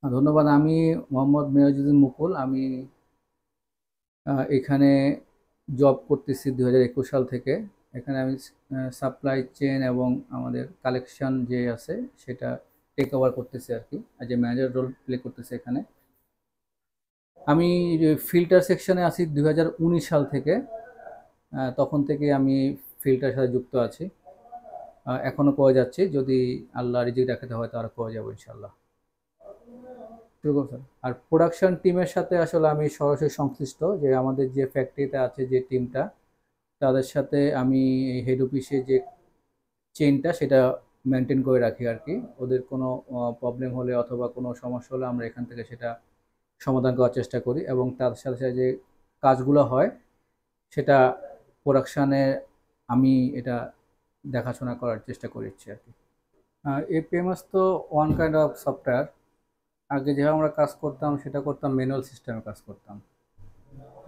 ধন্যবাদ। আমি মোহাম্মদ মিরাজুদ্দিন মুকুল। আমি এখানে জব করতেছি 2021 সাল থেকে। এখানে আমি সাপ্লাই চেন এবং আমাদের কালেকশন যে আছে সেটা টেক ওভার করতেছি আর কি, as a manager role play করতেছি এখানে। আমি ফিল্টার সেকশনে আছি 2019 সাল থেকে। তখন থেকে আমি ফিল্টারের সাথে যুক্ত আছি। এখনো করে যাচ্ছি, যদি আল্লাহ রিজিক রাখাতে হয় তো আরো করে যাবো ইনশাল্লাহ। শুরু করুন স্যার। আর প্রোডাকশন টিমের সাথে আসলে আমি সরাসরি সংশ্লিষ্ট, যে আমাদের যে ফ্যাক্টরিতে আছে যে টিমটা, তাদের সাথে আমি এই হেড অফিসে যে চেইনটা সেটা মেনটেন করে রাখি আর কি। ওদের কোনো প্রবলেম হলে অথবা কোনো সমস্যা হলে আমরা এখান থেকে সেটা সমাধান করার চেষ্টা করি, এবং তার সাথে সাথে যে কাজগুলো হয় সেটা প্রোডাকশানে আমি এটা দেখাশোনা করার চেষ্টা করছি আর কি। এপিএমএস তো ওয়ান কাইন্ড অফ সফটওয়্যার। আগে যেভাবে আমরা কাজ করতাম সেটা করতাম ম্যানুয়াল সিস্টেমে কাজ করতাম।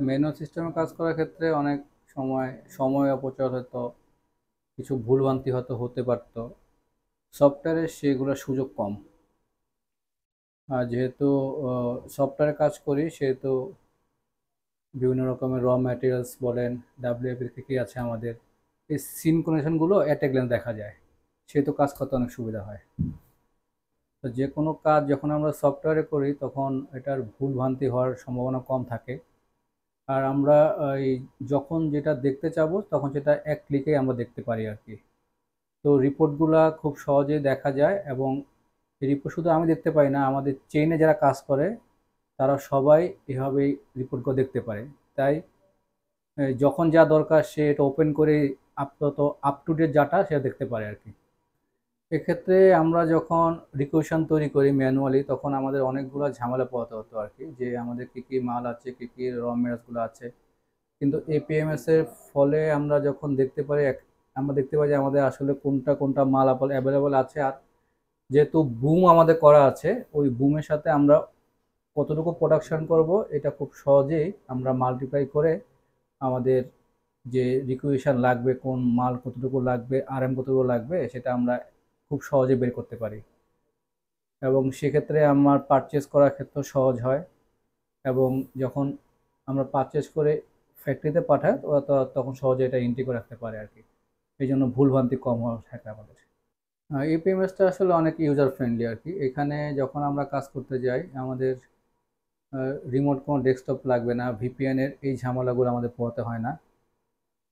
ম্যানুয়াল সিস্টেমে কাজ করার ক্ষেত্রে অনেক সময় সময় অপচয় হতো, কিছু ভুলভ্রান্তি হয়তো হতে পারতো। সফটওয়্যারে সেগুলোর সুযোগ কম। আর যেহেতু সফটওয়্যারে কাজ করি সেহেতু বিভিন্ন রকমের র ম্যাটেরিয়ালস বলেন, ডাব্লিউএফ কী কী আছে আমাদের, এই সিনক্রোনাইজেশনগুলো অ্যাট এ গ্ল্যান্স দেখা যায়, সেহেতু কাজ করতে অনেক সুবিধা হয়। তো যে কোনো কাজ যখন আমরা সফটওয়্যারে করি তখন এটার ভুলভ্রান্তি হওয়ার সম্ভাবনা কম থাকে। আর আমরা এই যখন যেটা দেখতে চাবো তখন সেটা এক ক্লিকে আমরা দেখতে পারি আর কি। তো রিপোর্টগুলা খুব সহজেই দেখা যায়, এবং এই রিপোর্ট শুধু আমি দেখতে পাই না, আমাদের চেইনে যারা কাজ করে তারা সবাই এভাবেই রিপোর্টগুলো দেখতে পারে। তাই যখন যা দরকার সে এটা ওপেন করে আপাতত আপ টু ডেট ডাটা সেটা দেখতে পারে আর কি। এক্ষেত্রে আমরা যখন রিকোয়েশন তৈরি করি ম্যানুয়ালি, তখন আমাদের অনেকগুলো ঝামেলা পোহাতে হতো আর কি, যে আমাদের কী কী মাল আছে, কী কী র মেটেরিয়ালসগুলো আছে। কিন্তু এপিএমএস এর ফলে আমরা যখন দেখতে পারি আমরা দেখতে পাই যে আমাদের আসলে কোনটা কোনটা মাল অ্যাভেলেবল আছে। আর যেহেতু বুম আমাদের করা আছে, ওই বুমের সাথে আমরা কতটুকু প্রোডাকশন করব এটা খুব সহজেই আমরা মাল্টিপ্লাই করে আমাদের যে রিকুয়েশন লাগবে, কোন মাল কতটুকু লাগবে, আরএম কতটুকু লাগবে, সেটা আমরা খুব সহজে বের করতে পারি। এবং সেক্ষেত্রে আমার পারচেস করার ক্ষেত্রেও সহজ হয়। এবং যখন আমরা পারচেস করে ফ্যাক্টরিতে পাঠাই ওরা তো তখন সহজে এটা এন্ট্রি করে রাখতে পারে আর কি। এই জন্য ভুলভ্রান্তি কম হওয়া থাকে আমাদের। ইপিএমএসটা আসলে অনেক ইউজার ফ্রেন্ডলি আর কি। এখানে যখন আমরা কাজ করতে যাই আমাদের রিমোট কোনো ডেস্কটপ লাগবে না, ভিপিএন এর এই ঝামেলাগুলো আমাদের পোহাতে হয় না।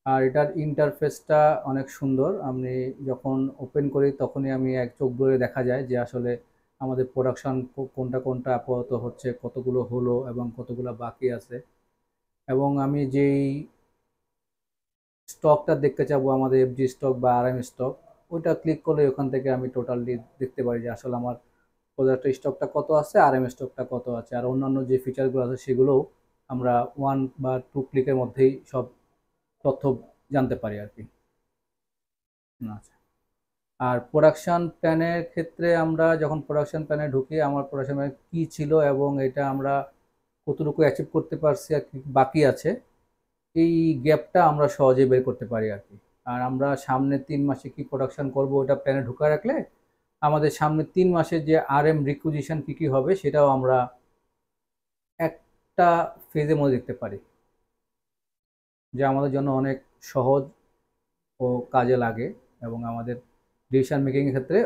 আর এটার ইন্টারফেসটা অনেক সুন্দর। আমি যখন ওপেন করি তখনই আমি এক চোখ ধরে দেখা যায় যে আসলে আমাদের প্রোডাকশন কোনটা কোনটা আপাতত হচ্ছে, কতগুলো হলো এবং কতগুলো বাকি আছে। এবং আমি যেই স্টকটা দেখতে চাবো, আমাদের এফজি স্টক বা আরএম স্টক, ওইটা ক্লিক করলে ওখান থেকে আমি টোটালি দেখতে পারি যে আসলে আমার প্রোডাক্টের স্টকটা কত আছে, আরএম স্টকটা কত আছে, আর অন্যান্য যে ফিচারগুলো আছে সেগুলোও আমরা ওয়ান বা টু ক্লিকের মধ্যেই সব তথ্য জানতে পারি আর কি। আচ্ছা। আর প্রোডাকশন প্ল্যানের ক্ষেত্রে আমরা যখন প্রোডাকশন প্ল্যানে ঢুকি, আমার প্রোডাকশন প্ল্যান কী ছিল এবং এটা আমরা কতটুকু অ্যাচিভ করতে পারছি আর কি বাকি আছে, এই গ্যাপটা আমরা সহজেই বের করতে পারি আর কি। আর আমরা সামনের 3 মাসে কি প্রোডাকশন করব ওটা প্ল্যানে ঢুকা রাখলে আমাদের সামনের 3 মাসে যে আরএম রিকুইজিশন কি কি হবে সেটাও আমরা একটা ফেজের মধ্যে দেখতে পারি, যা আমাদের জন্য অনেক সহজ ও কাজে লাগে। এবং আমাদের ডিসিশন মেকিং এর ক্ষেত্রে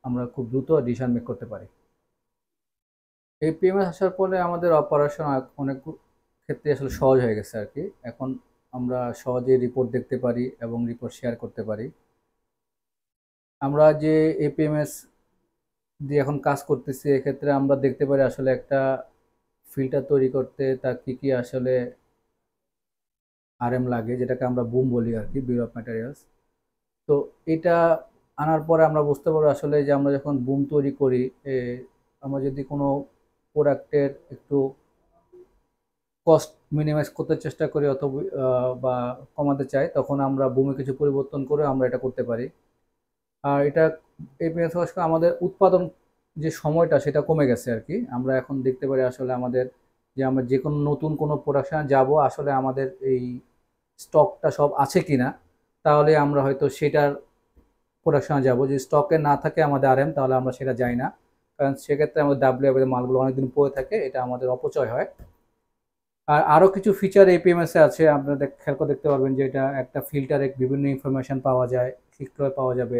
আমরা খুব দ্রুত ডিসিশন মেক করতে পারি। এই পিএমএস আসার পরে আমাদের অপারেশন অনেক ক্ষেত্রে আসলে সহজ হয়ে গেছে আর কি। এখন আমরা সহজে রিপোর্ট দেখতে পারি এবং রিপোর্ট শেয়ার করতে পারি। আমরা যে এপিএমএস দিয়ে এখন কাজ করতেছি এক্ষেত্রে আমরা দেখতে পারি আসলে একটা ফিল্টার তৈরি করতে তার কি কি আসলে আরএম লাগে, যেটাকে আমরা বুম বলি আর কি, বিল অফ ম্যাটেরিয়ালস। তো এটা আনার পরে আমরা বুঝতে পারবো আসলে যে আমরা যখন বুম তৈরি করি, আমরা যদি কোনো প্রোডাক্টের একটু কস্ট মিনিমাইজ করতে চেষ্টা করি অথবা বা কমাতে চাই, তখন আমরা বুমে কিছু পরিবর্তন করে আমরা এটা করতে পারি। আর এটা এপিএস আমাদের উৎপাদন যে সময়টা সেটা কমে গেছে আর কি। আমরা এখন দেখতে পারি আসলে আমাদের যে আমরা যে কোনো নতুন কোনো প্রোডাকশানে যাব, আসলে আমাদের এই স্টকটা সব আছে কিনা, তাহলে আমরা হয়তো সেটার প্রোডাকশানে যাব। যদি স্টকে না থাকে আমাদের আরএম, তাহলে আমরা সেটা যাই না। কারণ সেক্ষেত্রে আমাদের ডাব্লিউএফ এর মালগুলো অনেকদিন পড়ে থাকে, এটা আমাদের অপচয় হয়। আর আরও কিছু ফিচার এপিএমএস এ আছে, আপনাদের খেয়াল করে দেখতে পারবেন যে এটা একটা ফিল্টারে বিভিন্ন ইনফরমেশন পাওয়া যায়, ক্লিক করে পাওয়া যাবে।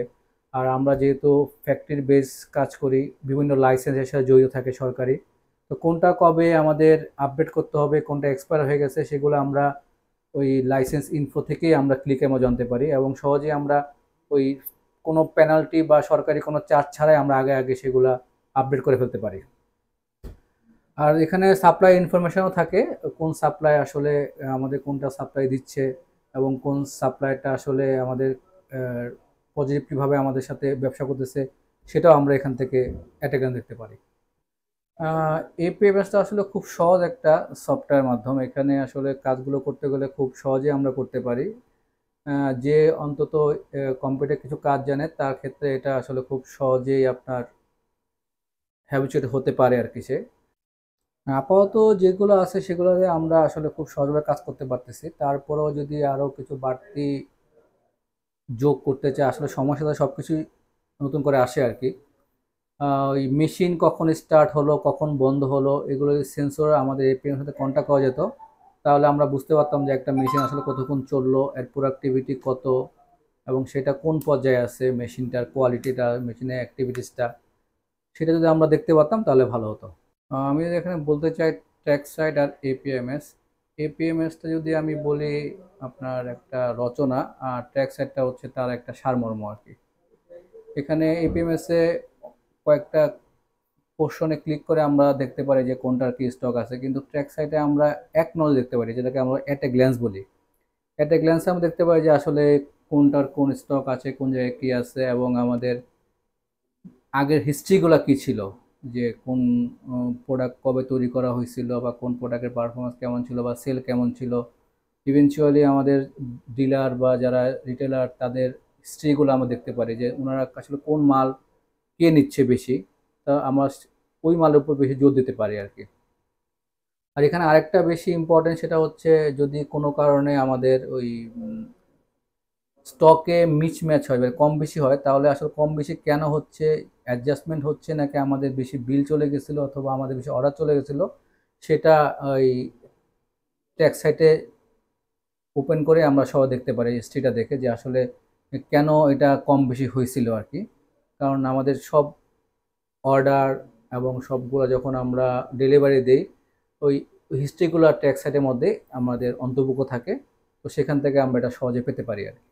আর আমরা যেহেতু ফ্যাক্টরি বেস কাজ করি, বিভিন্ন লাইসেন্সের সাথে জড়িত থাকে সরকারি, তো কোনটা কবে আমাদের আপডেট করতে হবে, কোনটা এক্সপায়ার হয়ে গেছে, সেগুলো আমরা ওই লাইসেন্স ইনফো থেকেই আমরা ক্লিকের মধ্যে জানতে পারি, এবং সহজেই আমরা ওই কোনো পেনাল্টি বা সরকারি কোনো চার্জ ছাড়াই আমরা আগে আগে সেগুলা আপডেট করে ফেলতে পারি। আর এখানে সাপ্লাই ইনফরমেশনও থাকে, কোন সাপ্লাই আসলে আমাদের কোনটা সাপ্লাই দিচ্ছে এবং কোন সাপ্লাইটা আসলে আমাদের পজিটিভভাবে আমাদের সাথে ব্যবসা করতেছে, সেটাও আমরা এখান থেকে অ্যাটেগান দেখতে পারি। এপিএমএসটা আসলে খুব সহজ একটা সফটওয়্যার মাধ্যম, এখানে আসলে কাজগুলো করতে গেলে খুব সহজে আমরা করতে পারি। যে অন্তত কম্পিউটার কিছু কাজ জানে তার ক্ষেত্রে এটা আসলে খুব সহজেই আপনার হ্যাবিচুয়েট হতে পারে আর কি সে। আপাতত যেগুলো আছে সেগুলোতে আমরা আসলে খুব সহজভাবে কাজ করতে পারতেছি, তারপরেও যদি আরও কিছু বাড়তি যোগ করতে চাই, আসলে সময়ের সাথে সব কিছুই নতুন করে আসে আর কি। ওই মেশিন কখন স্টার্ট হলো, কখন বন্ধ হলো, এগুলো যদি সেন্সর আমাদের এপিএম সাথে কন্ট্যাক্ট করা যেত, তাহলে আমরা বুঝতে পারতাম যে একটা মেশিন আসলে কতক্ষণ চললো, এর প্রোডাক্টিভিটি কত, এবং সেটা কোন পর্যায়ে আছে, মেশিনটার কোয়ালিটিটা, মেশিনের অ্যাক্টিভিটিসটা, সেটা যদি আমরা দেখতে পারতাম তাহলে ভালো হতো। আমি যদি এখানে বলতে চাই ট্র্যাক সাইড আর এপিএমএস, এপিএমএসটা যদি আমি বলি আপনার একটা রচনা, আর ট্র্যাক সাইডটা হচ্ছে তার একটা সারমর্ম আর কি। এখানে এপিএমএস এ কয়েকটা পোর্শনে ক্লিক করে আমরা দেখতে পারি যে কোনটার কি স্টক আছে, কিন্তু ট্র্যাক সাইটে আমরা এক নজর দেখতে পারি, যেটাকে আমরা অ্যাট এ গ্ল্যান্স বলি। অ্যাট এ গ্ল্যান্সে আমরা দেখতে পাই যে আসলে কোনটার কোন স্টক আছে, কোন জায়গায় কি আছে, এবং আমাদের আগের হিস্ট্রিগুলো কি ছিল, যে কোন প্রোডাক্ট কবে তৈরি করা হয়েছিল, বা কোন প্রোডাক্টের পারফরমেন্স কেমন ছিল, বা সেল কেমন ছিল। ইভেনচুয়ালি আমাদের ডিলার বা যারা রিটেলার তাদের হিস্ট্রিগুলো আমরা দেখতে পারি, যে ওনারা আসলে কোন মাল কে নিচ্ছে বেশি, তা আমরা ওই মালের উপর বেশি জোর দিতে পারি আর কি। আর এখানে আরেকটা বেশি ইম্পর্টেন্ট, সেটা হচ্ছে যদি কোনো কারণে আমাদের ওই স্টকে মিসম্যাচ হয় বা কম বেশি হয়, তাহলে আসলে কম বেশি কেন হচ্ছে, অ্যাডজাস্টমেন্ট হচ্ছে নাকি আমাদের বেশি বিল চলে গেছিলো অথবা আমাদের বেশি অর্ডার চলে গেছিলো, সেটা ওই ট্যাক্স সাইটে ওপেন করে আমরা সবাই দেখতে পারি হিস্ট্রিটা দেখে, যে আসলে কেন এটা কম বেশি হয়েছিল আর কি। কারণ আমাদের সব অর্ডার এবং সবগুলো যখন আমরা ডেলিভারি দিই, ওই হিস্ট্রিগুলো ট্যাক্স সাইটের মধ্যে আমাদের অন্তর্ভুক্ত থাকে, তো সেখান থেকে আমরা এটা সহজে পেতে পারি আর কি।